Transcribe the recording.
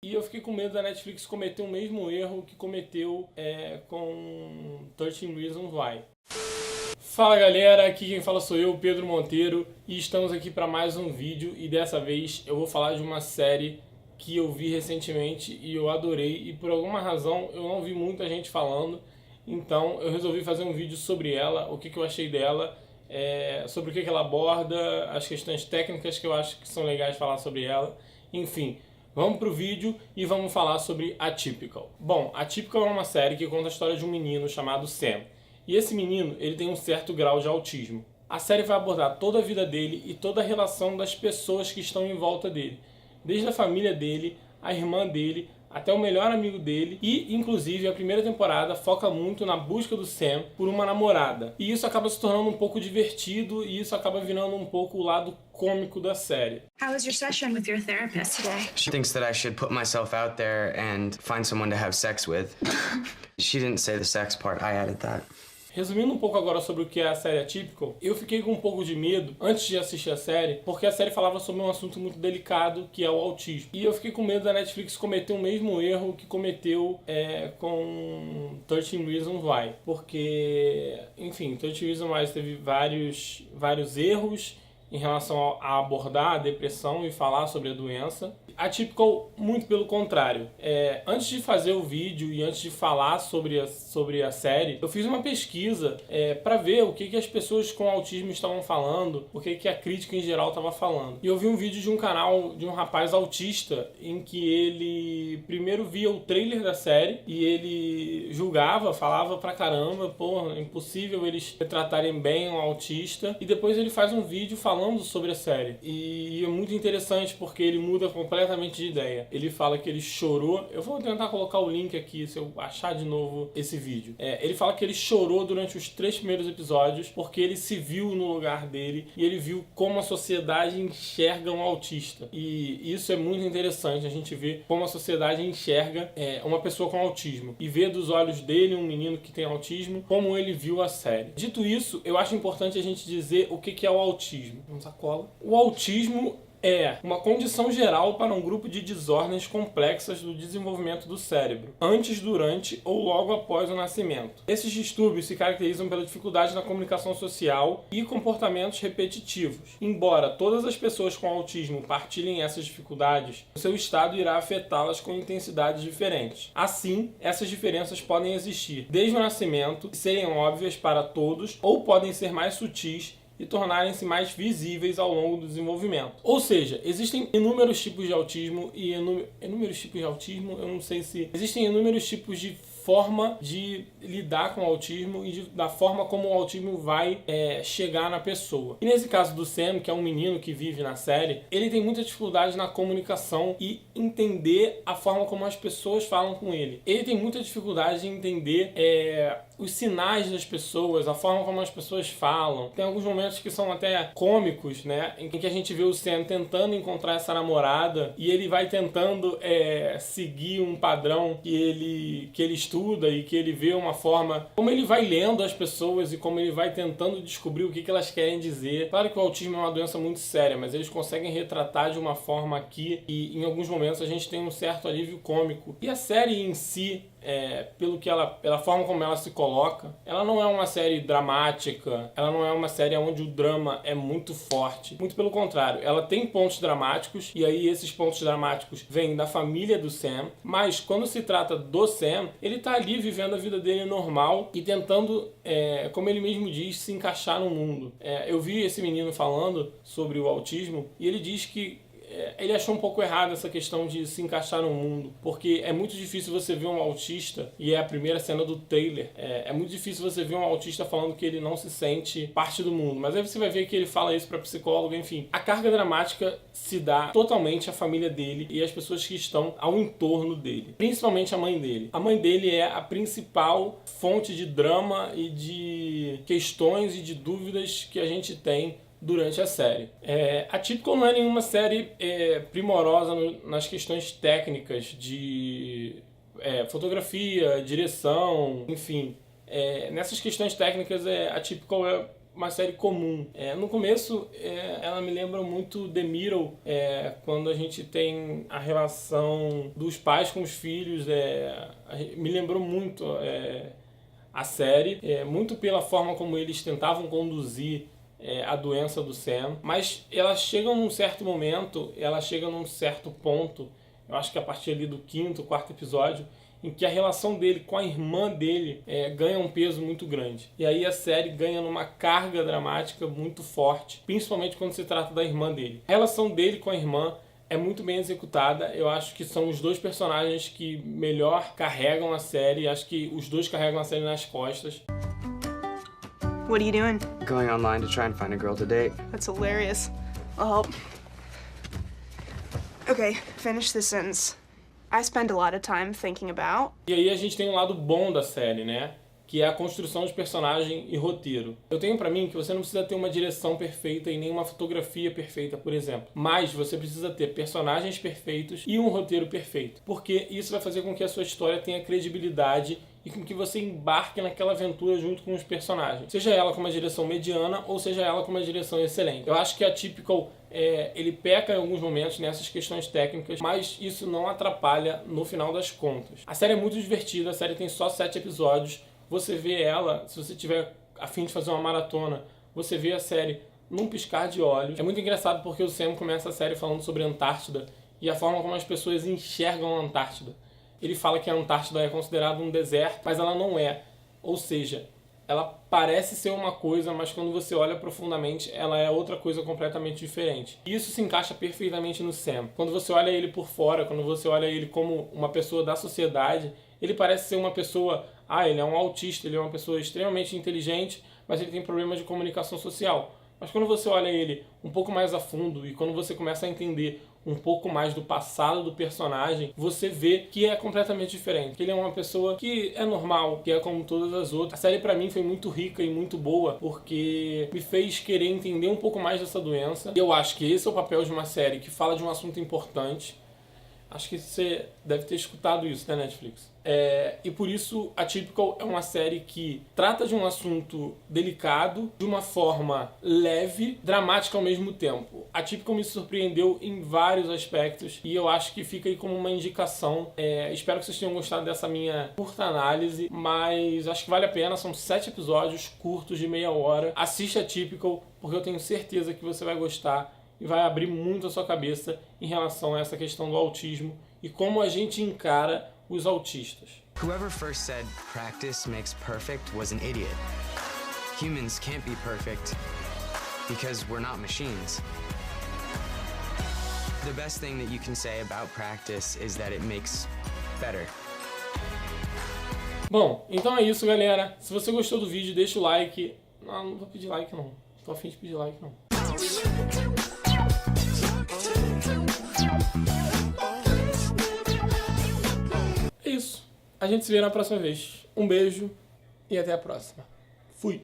E eu fiquei com medo da Netflix cometer o mesmo erro que cometeu com 13 Reasons Why. Fala galera, aqui quem fala sou eu, Pedro Monteiro, e estamos aqui para mais um vídeo, e dessa vez eu vou falar de uma série que eu vi recentemente e eu adorei, e por alguma razão eu não vi muita gente falando, então eu resolvi fazer um vídeo sobre ela, o que eu achei dela, sobre o que ela aborda, as questões técnicas que eu acho que são legais falar sobre ela, enfim. Vamos pro vídeo e vamos falar sobre Atypical. Bom, Atypical é uma série que conta a história de um menino chamado Sam. E esse menino, ele tem um certo grau de autismo. A série vai abordar toda a vida dele e toda a relação das pessoas que estão em volta dele. Desde a família dele, a irmã dele, até o melhor amigo dele. E, inclusive, a primeira temporada foca muito na busca do Sam por uma namorada. E isso acaba se tornando um pouco divertido e isso acaba virando um pouco o lado cômico da série. How was your session with your therapist today? She thinks that I should put myself out there and find someone to have sex with. She didn't say the sex part, I added that. Resumindo um pouco agora sobre o que é a série Atypical, eu fiquei com um pouco de medo antes de assistir a série, porque a série falava sobre um assunto muito delicado, que é o autismo. E eu fiquei com medo da Netflix cometer o mesmo erro que cometeu com 13 Reasons Why. Porque, enfim, 13 Reasons Why teve vários erros em relação a abordar a depressão e falar sobre a doença. Atypical, muito pelo contrário. Antes de fazer o vídeo e antes de falar sobre a série, eu fiz uma pesquisa para ver o que as pessoas com autismo estavam falando, o que a crítica em geral estava falando. E eu vi um vídeo de um canal de um rapaz autista em que ele primeiro via o trailer da série e ele julgava, falava pra caramba, porra, é impossível eles retratarem bem um autista. E depois ele faz um vídeo falando sobre a série. E é muito interessante porque ele muda completamente de ideia. Ele fala que ele chorou. Eu vou tentar colocar o link aqui se eu achar de novo esse vídeo. Ele fala que ele chorou durante os 3 primeiros episódios porque ele se viu no lugar dele e ele viu como a sociedade enxerga um autista. E isso é muito interessante, a gente vê como a sociedade enxerga uma pessoa com autismo e vê dos olhos dele um menino que tem autismo, como ele viu a série. Dito isso, eu acho importante a gente dizer o que é o autismo. Vamos à cola. O autismo é uma condição geral para um grupo de desordens complexas do desenvolvimento do cérebro, antes, durante ou logo após o nascimento. Esses distúrbios se caracterizam pela dificuldade na comunicação social e comportamentos repetitivos. Embora todas as pessoas com autismo partilhem essas dificuldades, o seu estado irá afetá-las com intensidades diferentes. Assim, essas diferenças podem existir desde o nascimento, serem óbvias para todos, ou podem ser mais sutis e tornarem-se mais visíveis ao longo do desenvolvimento. Ou seja, existem inúmeros tipos de autismo e inúmeros tipos de autismo, eu não sei se... Existem inúmeros tipos de forma de lidar com o autismo e da forma como o autismo vai chegar na pessoa. E nesse caso do Sam, que é um menino que vive na série, ele tem muita dificuldade na comunicação e entender a forma como as pessoas falam com ele. Ele tem muita dificuldade em entender os sinais das pessoas, a forma como as pessoas falam. Tem alguns momentos que são até cômicos, né? Em que a gente vê o Sam tentando encontrar essa namorada e ele vai tentando seguir um padrão que ele estuda e que ele vê uma forma... Como ele vai lendo as pessoas e como ele vai tentando descobrir o que elas querem dizer. Claro que o autismo é uma doença muito séria, mas eles conseguem retratar de uma forma aqui e em alguns momentos a gente tem um certo alívio cômico. E a série em si, pela forma como ela se coloca, ela não é uma série dramática, ela não é uma série onde o drama é muito forte. Muito pelo contrário, ela tem pontos dramáticos, e aí esses pontos dramáticos vêm da família do Sam, mas quando se trata do Sam, ele tá ali vivendo a vida dele normal e tentando, como ele mesmo diz, se encaixar no mundo. Eu vi esse menino falando sobre o autismo, e ele diz que ele achou um pouco errado essa questão de se encaixar no mundo, porque é muito difícil você ver um autista, e é a primeira cena do trailer, é muito difícil você ver um autista falando que ele não se sente parte do mundo, mas aí você vai ver que ele fala isso pra psicóloga, enfim. A carga dramática se dá totalmente à família dele e às pessoas que estão ao entorno dele, principalmente a mãe dele. A mãe dele é a principal fonte de drama e de questões e de dúvidas que a gente tem durante a série. Atypical não é nenhuma série primorosa nas questões técnicas de fotografia, direção, enfim. Nessas questões técnicas, Atypical uma série comum. No começo, ela me lembra muito The Middle, quando a gente tem a relação dos pais com os filhos. Me lembrou muito a série, muito pela forma como eles tentavam conduzir a doença do Sam. Mas ela chega num certo momento, ela chega num certo ponto, eu acho que a partir ali do 5º, 4º episódio, em que a relação dele com a irmã dele ganha um peso muito grande. E aí a série ganha numa carga dramática muito forte, principalmente quando se trata da irmã dele. A relação dele com a irmã é muito bem executada. Eu acho que são os dois personagens que melhor carregam a série. Acho que os dois carregam a série nas costas. What are you doing? Going online to try and find a girl to date. That's hilarious. I'll help. Okay, finish this sentence. I spend a lot of time thinking about. E aí a gente tem um lado bom da série, né? Que é a construção de personagem e roteiro. Eu tenho pra mim que você não precisa ter uma direção perfeita e nem uma fotografia perfeita, por exemplo. Mas você precisa ter personagens perfeitos e um roteiro perfeito. Porque isso vai fazer com que a sua história tenha credibilidade e com que você embarque naquela aventura junto com os personagens. Seja ela com uma direção mediana ou seja ela com uma direção excelente. Eu acho que a Atypical, ele peca em alguns momentos nessas questões técnicas, mas isso não atrapalha no final das contas. A série é muito divertida, a série tem só 7 episódios. Você vê ela, se você tiver a fim de fazer uma maratona, você vê a série num piscar de olhos. É muito engraçado porque o Sam começa a série falando sobre a Antártida e a forma como as pessoas enxergam a Antártida. Ele fala que a Antártida é considerada um deserto, mas ela não é. Ou seja, ela parece ser uma coisa, mas quando você olha profundamente, ela é outra coisa completamente diferente. E isso se encaixa perfeitamente no Sam. Quando você olha ele por fora, quando você olha ele como uma pessoa da sociedade, ele parece ser uma pessoa... ele é um autista, ele é uma pessoa extremamente inteligente, mas ele tem problemas de comunicação social. Mas quando você olha ele um pouco mais a fundo e quando você começa a entender um pouco mais do passado do personagem, você vê que é completamente diferente. Ele é uma pessoa que é normal, que é como todas as outras. A série pra mim foi muito rica e muito boa, porque me fez querer entender um pouco mais dessa doença. Eu acho que esse é o papel de uma série que fala de um assunto importante. Acho que você deve ter escutado isso, né, Netflix? E por isso, Atypical é uma série que trata de um assunto delicado, de uma forma leve, dramática ao mesmo tempo. Atypical me surpreendeu em vários aspectos e eu acho que fica aí como uma indicação. Espero que vocês tenham gostado dessa minha curta análise, mas acho que vale a pena. São 7 episódios curtos de meia hora. Assista Atypical, porque eu tenho certeza que você vai gostar e vai abrir muito a sua cabeça em relação a essa questão do autismo e como a gente encara os autistas. Whoever first said practice makes perfect was an idiot. Humans can't be perfect because we're not machines. The best thing that you can say about practice is that it makes better. Bom, então é isso, galera. Se você gostou do vídeo, deixa o like. Não vou pedir like não. Tô a fim de pedir like não. É isso. A gente se vê na próxima vez. Um beijo e até a próxima.